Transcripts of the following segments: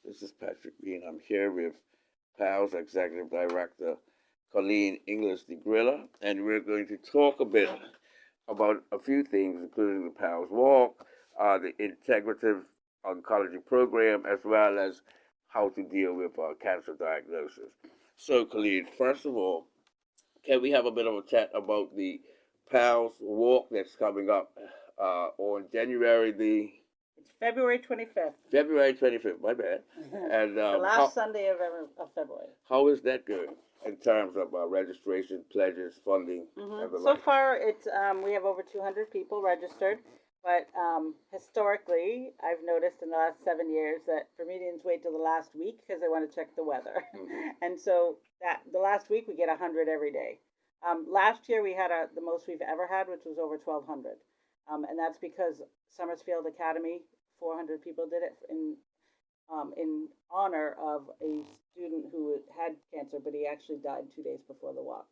This is Patrick Bean. I'm here with PALS Executive Director Colleen DeGrilla, and we're going to talk a bit about a few things, including the PALS Walk, the Integrative Oncology Program, as well as how to deal with cancer diagnosis. So, Colleen, first of all, can we have a bit of a chat about the PALS Walk that's coming up on January the It's February 25th. February 25th, my bad. And The last Sunday of February. how is that going in terms of registration, pledges, funding, and the So like? far, it's we have over 200 people registered, but historically, I've noticed in the last 7 years that Bermudians wait till the last week because they want to check the weather, and so that the last week we get 100 every day. Last year we had the most we've ever had, which was over 1,200, and that's because Summersfield Academy 400 people did it in honor of a student who had cancer, but he actually died 2 days before the walk.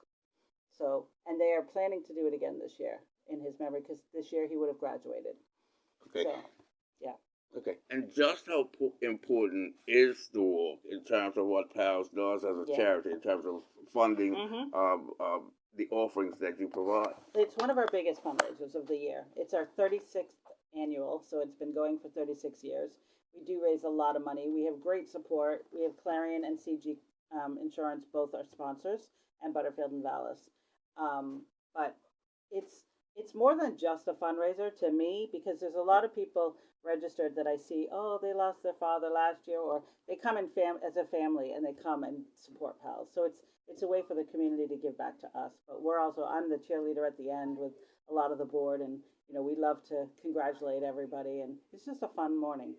So, and they are planning to do it again this year in his memory because this year he would have graduated. Okay. So, yeah. Okay. And just how important is the walk in terms of what PALS does as a charity, in terms of funding, the offerings that you provide? It's one of our biggest fundraisers of the year. It's our 36th annual, so it's been going for 36 years. We do raise a lot of money. We have great support. We have Clarion and CG Insurance, both our sponsors, and Butterfield and Vallis. But it's more than just a fundraiser to me because there's a lot of people registered that I see. Oh, they lost their father last year, or they come in as a family and they come and support PALS. So it's a way for the community to give back to us. But I'm the cheerleader at the end with a lot of the board, and we love to congratulate everybody, and it's just a fun morning.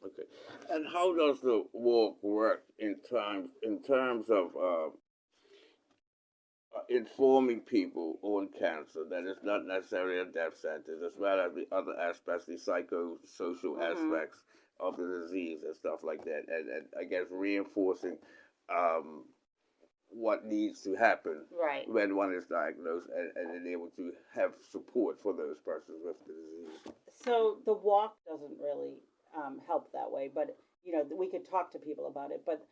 Okay. And how does the walk work in terms of informing people on cancer that it's not necessarily a death sentence, as well as the other aspects, the psychosocial aspects of the disease and stuff like that, and I guess reinforcing what needs to happen when one is diagnosed and able to have support for those persons with the disease. So the walk doesn't really help that way, but we could talk to people about it. But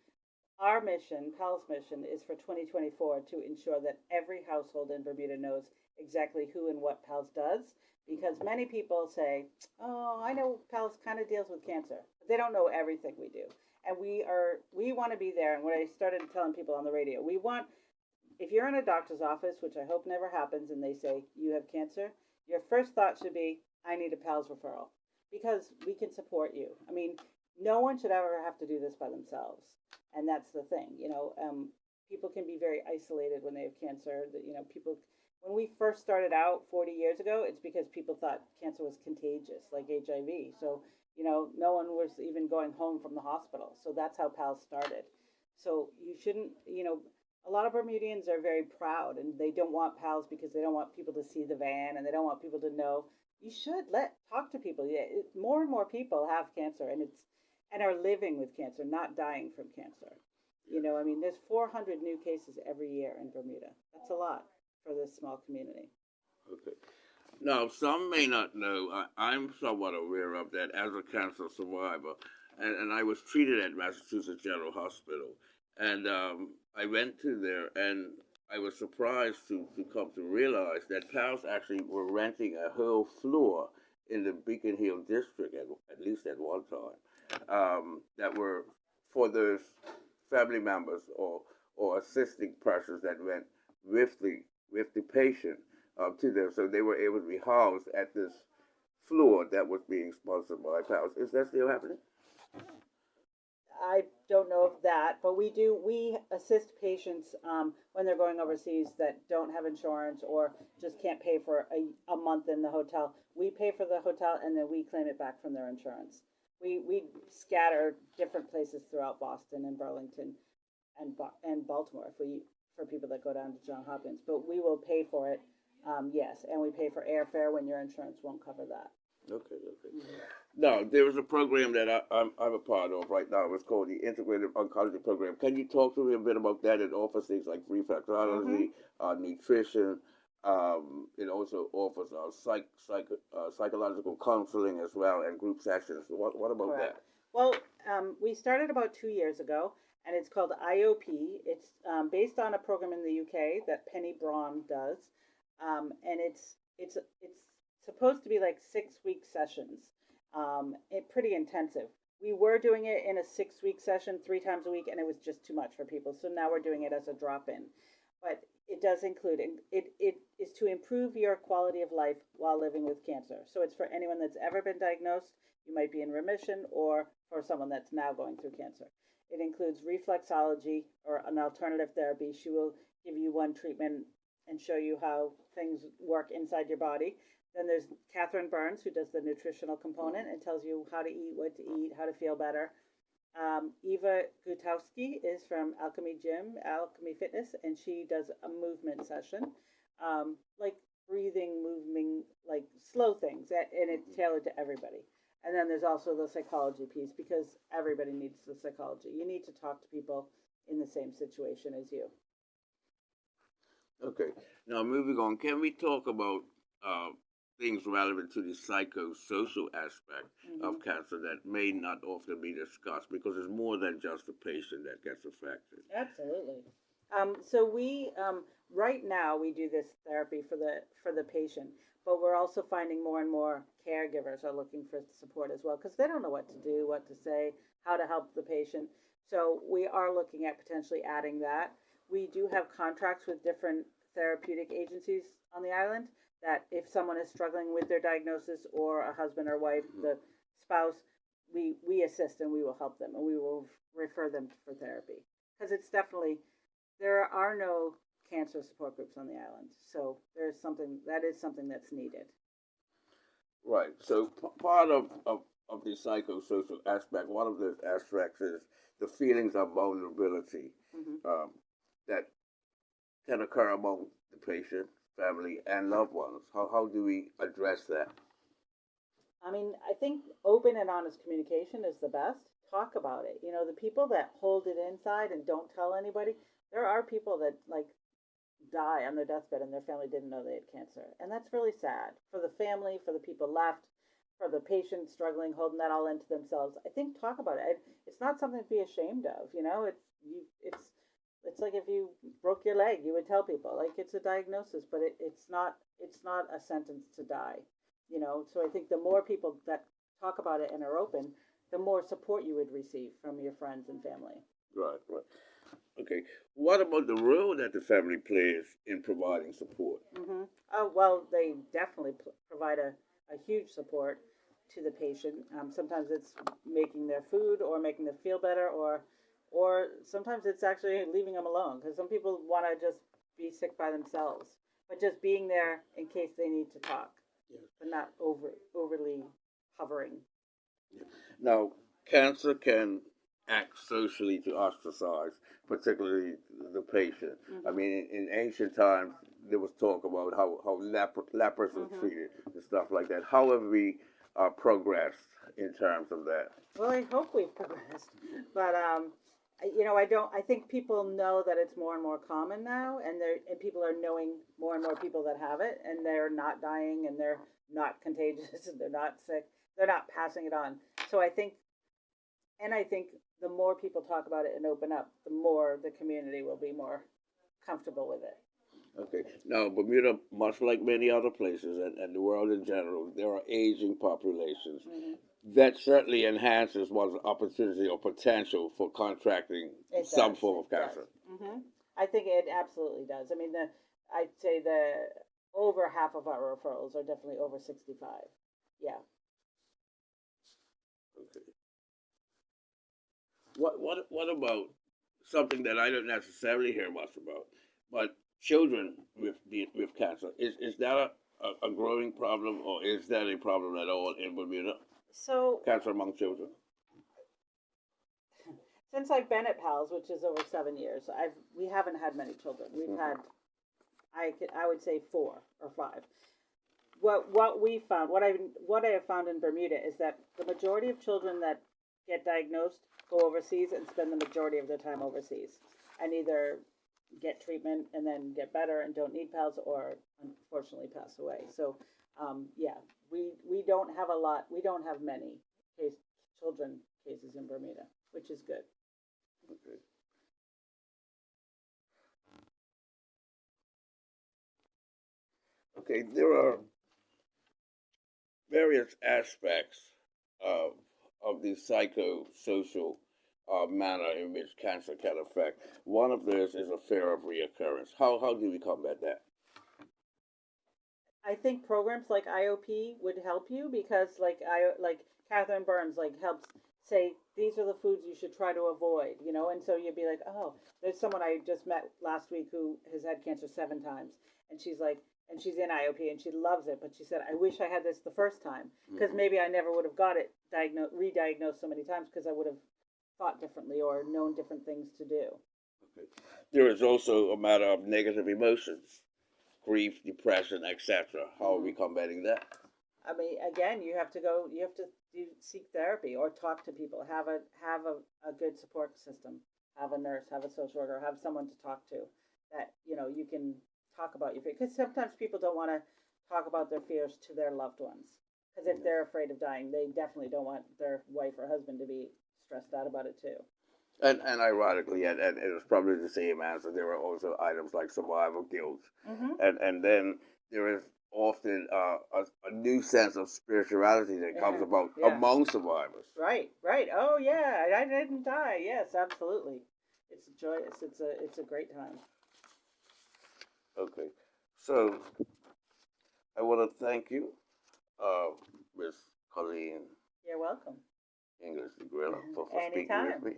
our mission, PAL's mission, is for 2024 to ensure that every household in Bermuda knows exactly who and what PALS does, because many people say, "Oh, I know PALS kind of deals with cancer," but they don't know everything we do. And we want to be there. And what I started telling people on the radio, if you're in a doctor's office, which I hope never happens, and they say you have cancer, your first thought should be, "I need a PALS referral," because we can support you. I mean, no one should ever have to do this by themselves. And that's the thing, people can be very isolated when they have cancer. When we first started out 40 years ago, it's because people thought cancer was contagious, like HIV. So, no one was even going home from the hospital. So that's how PALS started. So you shouldn't, a lot of Bermudians are very proud and they don't want PALS because they don't want people to see the van and they don't want people to know. You should talk to people. Yeah, more and more people have cancer and are living with cancer, not dying from cancer. There's 400 new cases every year in Bermuda. That's a lot for this small community. Okay. Now, some may not know, I'm somewhat aware of that as a cancer survivor, and I was treated at Massachusetts General Hospital. And I went to there, and I was surprised to come to realize that PALS actually were renting a whole floor in the Beacon Hill district, at least at one time, that were for those family members or assisting persons that went with the patient to them, so they were able to be housed at this floor that was being sponsored by PALS. Is that still happening? I don't know of that, but we assist patients when they're going overseas that don't have insurance or just can't pay for a month in the hotel. We pay for the hotel and then we claim it back from their insurance. We scatter different places throughout Boston and Burlington and Baltimore for people that go down to Johns Hopkins, but we will pay for it, yes, and we pay for airfare when your insurance won't cover that. Okay. Now, there is a program that I'm a part of right now. It's called the Integrative Oncology Program. Can you talk to me a bit about that? It offers things like reflexology, nutrition. It also offers psychological counseling as well and group sessions. What about that? Well, We started about 2 years ago, and it's called IOP. It's based on a program in the UK that Penny Braun does, and it's supposed to be like 6 week sessions. Pretty intensive. We were doing it in a 6 week session 3 times a week, and it was just too much for people. So now we're doing it as a drop in. But it does include it is to improve your quality of life while living with cancer. So it's for anyone that's ever been diagnosed, you might be in remission, or for someone that's now going through cancer. It includes reflexology or an alternative therapy. She will give you one treatment and show you how things work inside your body. Then there's Catherine Burns, who does the nutritional component and tells you how to eat, what to eat, how to feel better. Eva Gutowski is from Alchemy Gym, Alchemy Fitness, and she does a movement session, like breathing, moving, like slow things, and it's tailored to everybody. And then there's also the psychology piece, because everybody needs the psychology. You need to talk to people in the same situation as you. Okay. Now, moving on, can we talk about things relevant to the psychosocial aspect of cancer that may not often be discussed, because it's more than just the patient that gets affected? Absolutely. So we right now we do this therapy for the patient, but we're also finding more and more caregivers are looking for support as well, because they don't know what to do, what to say, how to help the patient. So we are looking at potentially adding that. We do have contracts with different therapeutic agencies on the island, that if someone is struggling with their diagnosis, or a husband or wife, the spouse, we assist and we will help them, and we will refer them for therapy, because it's definitely, there are no cancer support groups on the island, so there's something that is something that's needed. Right. So part of the psychosocial aspect, one of the aspects is the feelings of vulnerability that can occur among the patient, family, and loved ones. How do we address that? I mean, I think open and honest communication is the best. Talk about it. You know, the people that hold it inside and don't tell anybody, there are people that like die on their deathbed and their family didn't know they had cancer. And that's really sad for the family, for the people left, for the patient struggling, holding that all into themselves. I think talk about it. It's not something to be ashamed of. You know, it's like if you broke your leg, you would tell people, like, it's a diagnosis, but it's not a sentence to die. You know, so I think the more people that talk about it and are open, the more support you would receive from your friends and family. Right, right. Okay. What about the role that the family plays in providing support? Oh, well, they definitely provide a huge support to the patient. Sometimes it's making their food or making them feel better, or sometimes it's actually leaving them alone, because some people want to just be sick by themselves, but just being there in case they need to talk, but not overly hovering. Now, cancer can act socially to ostracize, particularly the patient. I mean, in ancient times, there was talk about how lepers was treated and stuff like that. How have we progressed in terms of that? Well, I hope we've progressed, but you know, I don't. I think people know that it's more and more common now, and people are knowing more and more people that have it, and they're not dying, and they're not contagious, and they're not sick. They're not passing it on. So I think the more people talk about it and open up, the more the community will be more comfortable with it. Okay. Now, Bermuda, much like many other places and the world in general, there are aging populations. That certainly enhances one's opportunity or potential for contracting some form of cancer. I think it absolutely does. I mean, I'd say over half of our referrals are definitely over 65. Yeah. Okay. What about something that I don't necessarily hear much about, but children with cancer? Is that a growing problem, or is that a problem at all in Bermuda? So Cancer among children. Since I've been at PALS, which is over 7 years, we haven't had many children. We've had, I would say 4 or 5. What we found, what I have found in Bermuda is that the majority of children that get diagnosed go overseas and spend the majority of their time overseas, and either get treatment and then get better and don't need PALS, or unfortunately pass away. So yeah, we don't have a lot. We don't have many children cases in Bermuda, which is good. Okay. Okay, there are various aspects of the psychosocial manner in which cancer can affect. One of those is a fear of reoccurrence. How do we combat that? I think programs like IOP would help you because like Catherine Burns like helps say these are the foods you should try to avoid, you know, and so you'd be like, oh, there's someone I just met last week who has had cancer 7 times, and she's like, and she's in IOP and she loves it, but she said I wish I had this the first time because Mm-hmm. maybe I never would have got it re-diagnosed so many times because I would have thought differently or known different things to do. Okay. There is also a matter of negative emotions, grief, depression, etc. How are we Hmm. combating that? I mean, again, you have to seek therapy or talk to people. Have a good support system. Have a nurse, have a social worker, have someone to talk to that you can talk about your fears. Because sometimes people don't want to talk about their fears to their loved ones. Because if Yes. they're afraid of dying, they definitely don't want their wife or husband to be stressed out about it too. And ironically, and it was probably the same answer, there are also items like survival guilt. Hmm. And then there is often a new sense of spirituality that comes about Yeah. among survivors. Right. Right. Oh yeah. I didn't die. Yes, absolutely. It's joyous. It's a great time. Okay. So I want to thank you, uh, Miss Colleen You're welcome. English DeGrilla, for speaking with Anytime. me.